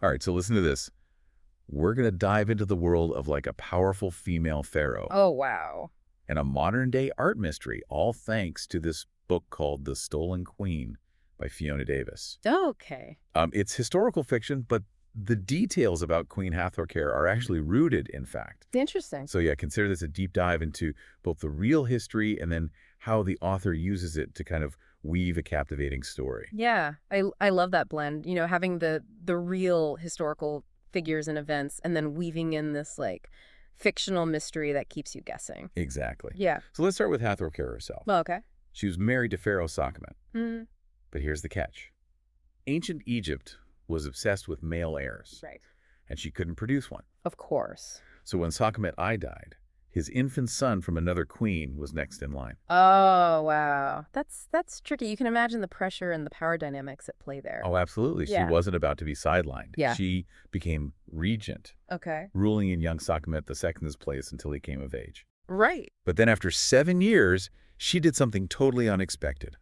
All right, so listen to this. We're going to dive into the world of like a powerful female pharaoh Oh, wow. and a modern-day art mystery, all thanks to this book called The Stolen Queen by Fiona Davis. Okay. It's historical fiction, but the details about Queen Hathorkair are actually rooted in fact. Interesting. So yeah, consider this a deep dive into both the real history and then how the author uses it to kind of weave a captivating story. Yeah, I love that blend, having the real historical figures and events and then weaving in this like fictional mystery that keeps you guessing. Exactly. Yeah. So let's start with Hathorkair herself. Well, okay. She was married to Pharaoh Sekhmet. Mm, But here's the catch. Ancient Egypt was obsessed with male heirs, right. and she couldn't produce one. Of course. So when Sekhmet I died, his infant son from another queen was next in line. Oh, wow. That's tricky. You can imagine the pressure and the power dynamics at play there. Oh, absolutely. She Yeah. wasn't about to be sidelined. Yeah. She became regent, Okay. ruling in young Sekhmet II's place until he came of age. Right. But then after 7 years, she did something totally unexpected.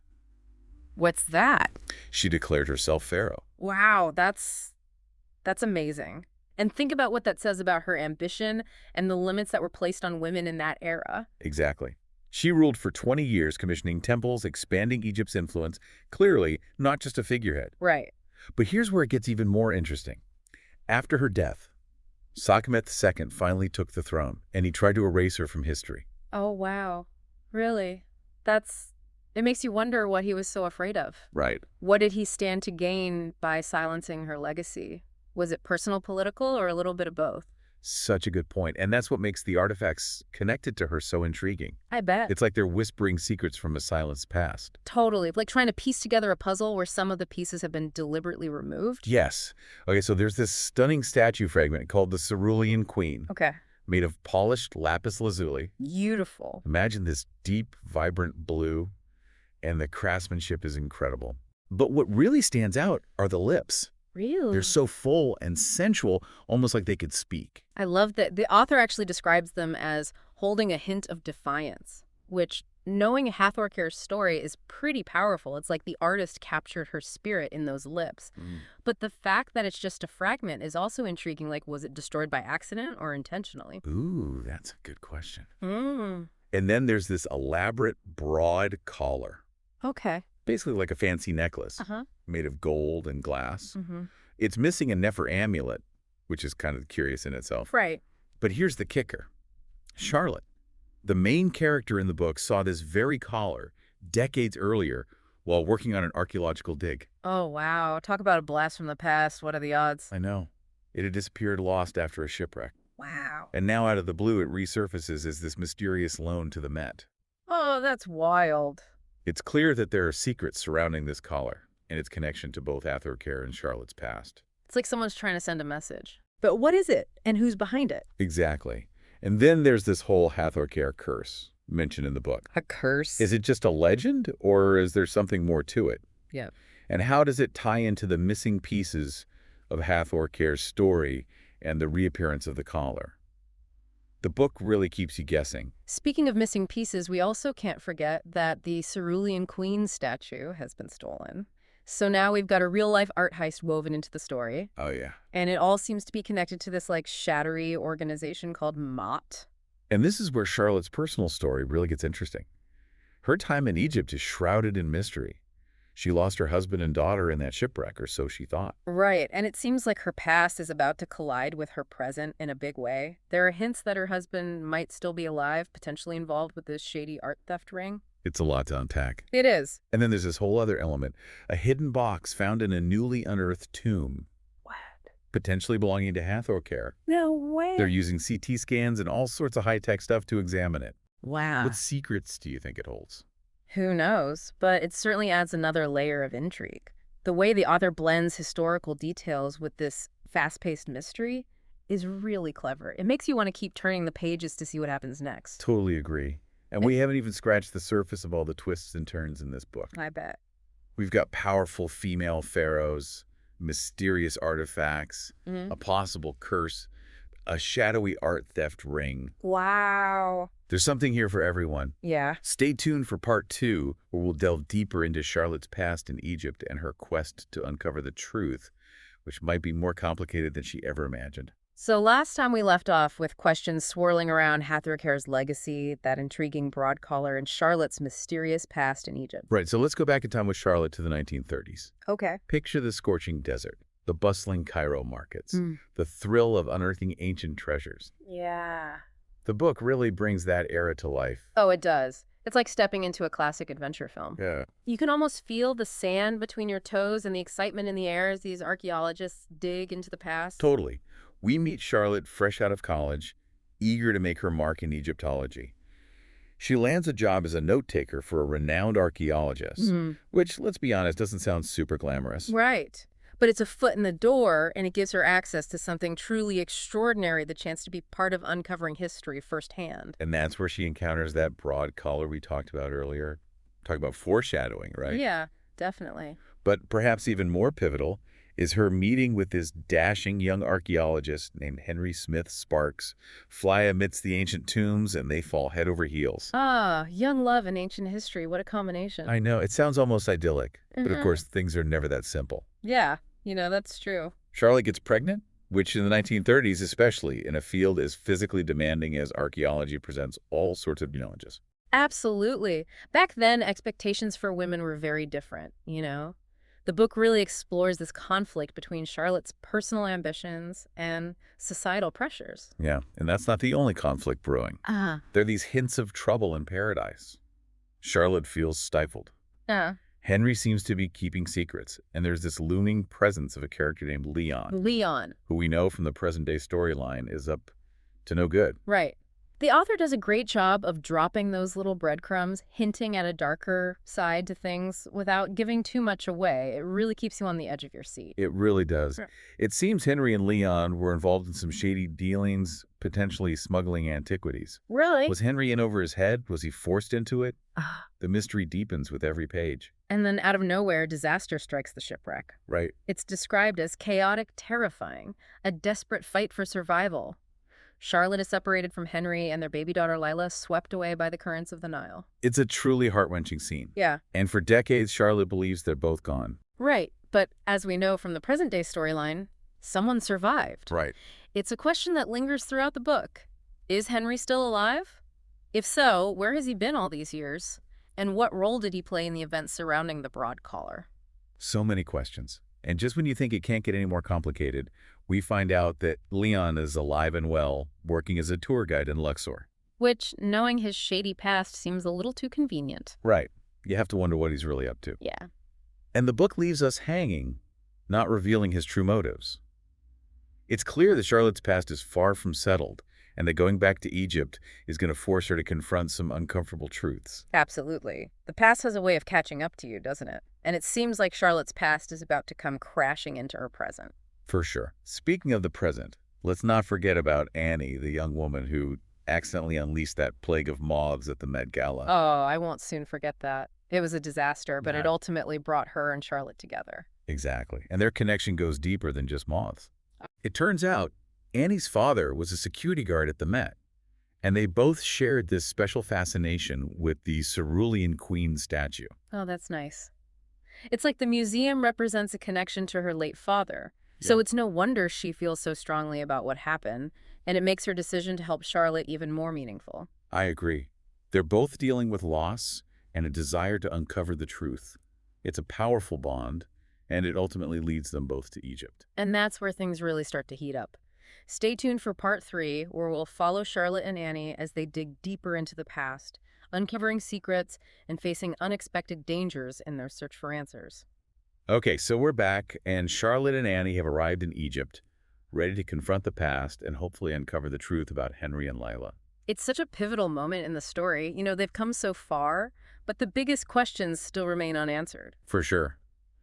What's that? She declared herself pharaoh. Wow, that's amazing. And think about what that says about her ambition and the limits that were placed on women in that era. Exactly. She ruled for 20 years, commissioning temples, expanding Egypt's influence, clearly not just a figurehead. Right. But here's where it gets even more interesting. After her death, Sekhmet II finally took the throne, and he tried to erase her from history. Oh, wow. Really? It makes you wonder what he was so afraid of. Right. What did he stand to gain by silencing her legacy? Was it personal, political, or a little bit of both? Such a good point. And that's what makes the artifacts connected to her so intriguing. I bet. It's like they're whispering secrets from a silenced past. Totally. Like trying to piece together a puzzle where some of the pieces have been deliberately removed. Yes. Okay, so there's this stunning statue fragment called the Cerulean Queen, Okay. made of polished lapis lazuli. Beautiful. Imagine this deep, vibrant blue, and the craftsmanship is incredible. But what really stands out are the lips. Really? They're so full and sensual, almost like they could speak. I love that the author actually describes them as holding a hint of defiance, which, knowing Hathorkair's story, is pretty powerful. It's like the artist captured her spirit in those lips. But the fact that it's just a fragment is also intriguing. Like, was it destroyed by accident or intentionally? Ooh, that's a good question. Mm. And then there's this elaborate, broad collar, Okay. basically like a fancy necklace Uh-huh. made of gold and glass. Mm-hmm. It's missing a Nefer amulet, which is kind of curious in itself. Right. But here's the kicker. Charlotte, the main character in the book, saw this very collar decades earlier while working on an archaeological dig. Oh, wow. Talk about a blast from the past. What are the odds? I know. It had disappeared lost after a shipwreck. Wow. And now out of the blue, it resurfaces as this mysterious loan to the Met. Oh, that's wild. It's clear that there are secrets surrounding this collar and its connection to both Hathorkair and Charlotte's past. It's like someone's trying to send a message. But what is it? And who's behind it? Exactly. And then there's this whole Hathorkair curse mentioned in the book. A curse? Is it just a legend, or is there something more to it? Yeah. And how does it tie into the missing pieces of Hathorkair's story and the reappearance of the collar? The book really keeps you guessing. Speaking of missing pieces, we also can't forget that the Cerulean Queen statue has been stolen. So now we've got a real-life art heist woven into the story. Oh, yeah. And it all seems to be connected to this, like, shattery organization called Mott. And this is where Charlotte's personal story really gets interesting. Her time in Egypt is shrouded in mystery. She lost her husband and daughter in that shipwreck, or so she thought. Right, and it seems like her past is about to collide with her present in a big way. There are hints that her husband might still be alive, potentially involved with this shady art theft ring. It's a lot to unpack. It is. And then there's this whole other element, a hidden box found in a newly unearthed tomb, What? potentially belonging to Hathorkair. No way. They're using CT scans and all sorts of high-tech stuff to examine it. Wow. What secrets do you think it holds? Who knows? But it certainly adds another layer of intrigue. The way the author blends historical details with this fast-paced mystery is really clever. It makes you want to keep turning the pages to see what happens next. Totally agree. And we haven't even scratched the surface of all the twists and turns in this book. I bet. We've got powerful female pharaohs, mysterious artifacts, Mhm. a possible curse, a shadowy art theft ring. Wow. There's something here for everyone. Yeah. Stay tuned for part 2, where we'll delve deeper into Charlotte's past in Egypt and her quest to uncover the truth. which might be more complicated than she ever imagined. So last time we left off with questions swirling around Hathor legacy, that intriguing broad collar, and Charlotte's mysterious past in Egypt. Right, so let's go back in time with Charlotte to the 1930s. Okay. Picture the scorching desert, the bustling Cairo markets, Mm. the thrill of unearthing ancient treasures. Yeah. The book really brings that era to life. Oh, it does. It's like stepping into a classic adventure film. Yeah. You can almost feel the sand between your toes and the excitement in the air as these archaeologists dig into the past. Totally. We meet Charlotte fresh out of college, eager to make her mark in Egyptology. She lands a job as a note-taker for a renowned archaeologist, which, let's be honest, doesn't sound super glamorous. Right. But it's a foot in the door, and it gives her access to something truly extraordinary, the chance to be part of uncovering history firsthand. And that's where she encounters that broad collar we talked about earlier. Talk about foreshadowing, right? Yeah, definitely. But perhaps even more pivotal is her meeting with this dashing young archaeologist named Henry Smith Sparks. Fly amidst the ancient tombs, and they fall head over heels. Ah, young love and ancient history. What a combination. I know, it sounds almost idyllic, but of course things are never that simple. Yeah, that's true. Charlotte gets pregnant, which in the 1930s especially, in a field as physically demanding as archaeology, presents all sorts of challenges. Absolutely. Back then, expectations for women were very different. The book really explores this conflict between Charlotte's personal ambitions and societal pressures. Yeah, and that's not the only conflict brewing. There are these hints of trouble in paradise. Charlotte feels stifled. Henry seems to be keeping secrets, and there's this looming presence of a character named Leon, who we know from the present-day storyline is up to no good. Right. The author does a great job of dropping those little breadcrumbs, hinting at a darker side to things without giving too much away. It really keeps you on the edge of your seat. It really does. Yeah. It seems Henry and Leon were involved in some shady dealings, potentially smuggling antiquities. Really? Was Henry in over his head? Was he forced into it? The mystery deepens with every page. And then out of nowhere, disaster strikes the shipwreck. Right. It's described as chaotic, terrifying, a desperate fight for survival. Charlotte is separated from Henry and their baby daughter Lila, swept away by the currents of the Nile. It's a truly heart-wrenching scene. Yeah. And for decades, Charlotte believes they're both gone. Right. But as we know from the present-day storyline, someone survived. Right. It's a question that lingers throughout the book. Is Henry still alive? If so, where has he been all these years? And what role did he play in the events surrounding the broad collar? So many questions. And just when you think it can't get any more complicated, we find out that Leon is alive and well, working as a tour guide in Luxor. Which, knowing his shady past, seems a little too convenient. Right. You have to wonder what he's really up to. Yeah. And the book leaves us hanging, not revealing his true motives. It's clear that Charlotte's past is far from settled, and that going back to Egypt is going to force her to confront some uncomfortable truths. Absolutely. The past has a way of catching up to you, doesn't it? And it seems like Charlotte's past is about to come crashing into her present. For sure. Speaking of the present, let's not forget about Annie, the young woman who accidentally unleashed that plague of moths at the Met Gala. Oh, I won't soon forget that. It was a disaster, but it Yeah. ultimately brought her and Charlotte together. Exactly. And their connection goes deeper than just moths. It turns out Annie's father was a security guard at the Met, and they both shared this special fascination with the Cerulean Queen statue. Oh, that's nice. It's like the museum represents a connection to her late father. So Yeah. it's no wonder she feels so strongly about what happened, and it makes her decision to help Charlotte even more meaningful. I agree. They're both dealing with loss and a desire to uncover the truth. It's a powerful bond, and it ultimately leads them both to Egypt. And that's where things really start to heat up. Stay tuned for part 3, where we'll follow Charlotte and Annie as they dig deeper into the past, uncovering secrets and facing unexpected dangers in their search for answers. Okay, so we're back, and Charlotte and Annie have arrived in Egypt, ready to confront the past and hopefully uncover the truth about Henry and Lila. It's such a pivotal moment in the story. They've come so far, but the biggest questions still remain unanswered. For sure.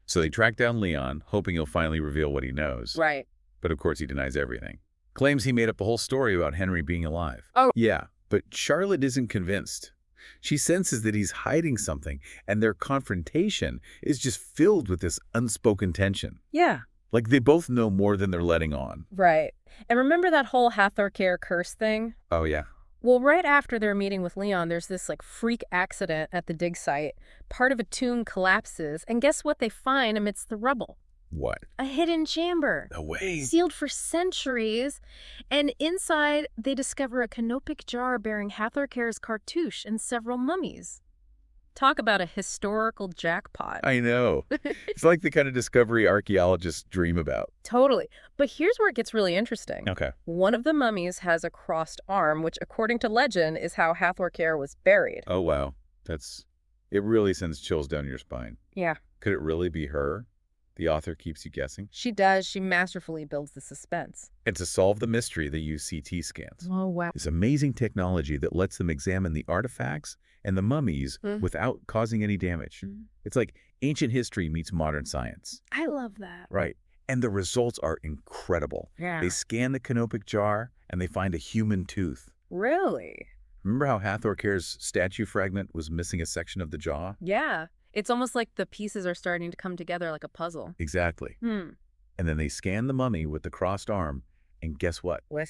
So they track down Leon, hoping he'll finally reveal what he knows. Right. But of course he denies everything. Claims he made up the whole story about Henry being alive. Oh. Yeah, but Charlotte isn't convinced. She senses that he's hiding something, and their confrontation is just filled with this unspoken tension. Yeah. Like they both know more than they're letting on. Right. And remember that whole Hathor curse thing? Oh, yeah. Well, right after their meeting with Leon, there's this freak accident at the dig site. Part of a tomb collapses, and guess what they find amidst the rubble? What? A hidden chamber. No way. Sealed for centuries. And inside, they discover a canopic jar bearing Hathor Cair's cartouche and several mummies. Talk about a historical jackpot. I know. It's like the kind of discovery archaeologists dream about. Totally. But here's where it gets really interesting. Okay. One of the mummies has a crossed arm, which, according to legend, is how Hathor Cair was buried. Oh, wow. It really sends chills down your spine. Yeah. Could it really be her? The author keeps you guessing. She does. She masterfully builds the suspense. And to solve the mystery, they use CT scans. Oh, wow. This amazing technology that lets them examine the artifacts and the mummies without causing any damage. It's like ancient history meets modern science. I love that. Right. And the results are incredible. Yeah. They scan the canopic jar and they find a human tooth. Really? Remember how Hathor Cair's statue fragment was missing a section of the jaw? Yeah. It's almost like the pieces are starting to come together like a puzzle. Exactly. And then they scan the mummy with the crossed arm, and guess what? What?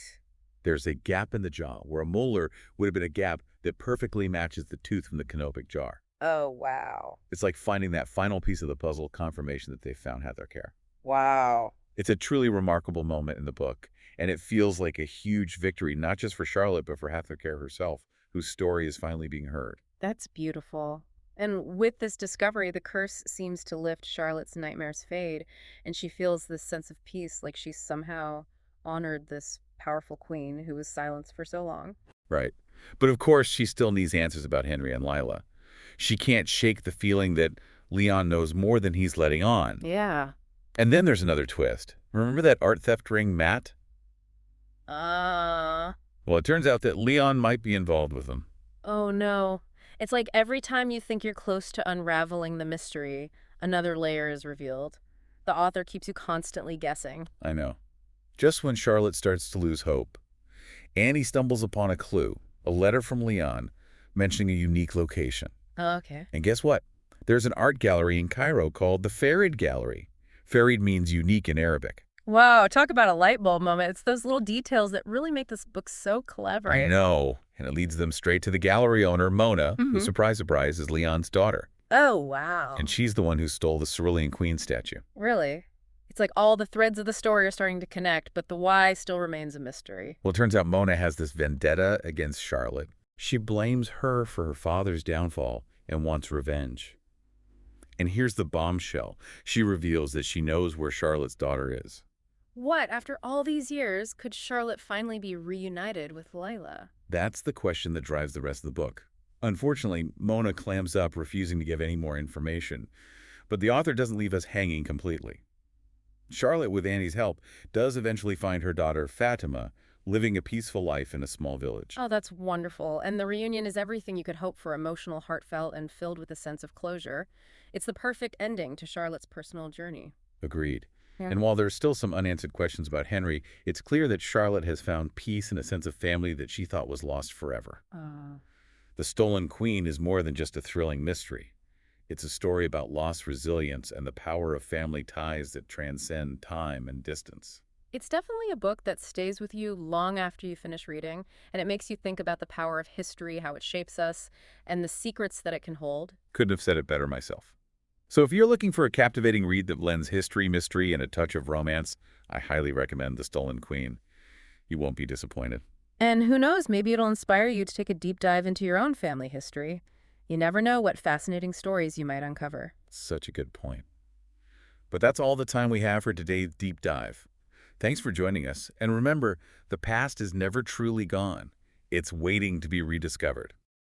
There's a gap in the jaw where a molar would have been a gap that perfectly matches the tooth from the canopic jar. Oh, wow. It's like finding that final piece of the puzzle, confirmation that they found Hathor Cair. Wow. It's a truly remarkable moment in the book, and it feels like a huge victory, not just for Charlotte, but for Hathor Cair herself, whose story is finally being heard. That's beautiful. And with this discovery, the curse seems to lift. Charlotte's nightmares fade, and she feels this sense of peace, like she's somehow honored this powerful queen who was silenced for so long. Right. But of course, she still needs answers about Henry and Lila. She can't shake the feeling that Leon knows more than he's letting on. Yeah. And then there's another twist. Remember that art theft ring, Matt? Well, it turns out that Leon might be involved with them. Oh, no. It's like every time you think you're close to unraveling the mystery, another layer is revealed. The author keeps you constantly guessing. I know. Just when Charlotte starts to lose hope, Annie stumbles upon a clue, a letter from Leon mentioning a unique location. Oh, okay. And guess what? There's an art gallery in Cairo called the Farid Gallery. Farid means unique in Arabic. Wow, talk about a light bulb moment. It's those little details that really make this book so clever. I know. And it leads them straight to the gallery owner, Mona, who, surprise, surprise, is Leon's daughter. Oh, wow. And she's the one who stole the Cerulean Queen statue. Really? It's like all the threads of the story are starting to connect, but the why still remains a mystery. Well, it turns out Mona has this vendetta against Charlotte. She blames her for her father's downfall and wants revenge. And here's the bombshell. She reveals that she knows where Charlotte's daughter is. What, after all these years, could Charlotte finally be reunited with Lila? That's the question that drives the rest of the book. Unfortunately, Mona clams up, refusing to give any more information. But the author doesn't leave us hanging completely. Charlotte, with Annie's help, does eventually find her daughter, Fatima, living a peaceful life in a small village. Oh, that's wonderful. And the reunion is everything you could hope for, emotional, heartfelt, and filled with a sense of closure. It's the perfect ending to Charlotte's personal journey. Agreed. Yeah. And while there's still some unanswered questions about Henry, it's clear that Charlotte has found peace and a sense of family that she thought was lost forever. The Stolen Queen is more than just a thrilling mystery. It's a story about lost resilience and the power of family ties that transcend time and distance. It's definitely a book that stays with you long after you finish reading, and it makes you think about the power of history, how it shapes us, and the secrets that it can hold. Couldn't have said it better myself. So if you're looking for a captivating read that blends history, mystery, and a touch of romance, I highly recommend The Stolen Queen. You won't be disappointed. And who knows, maybe it'll inspire you to take a deep dive into your own family history. You never know what fascinating stories you might uncover. Such a good point. But that's all the time we have for today's deep dive. Thanks for joining us. And remember, the past is never truly gone. It's waiting to be rediscovered.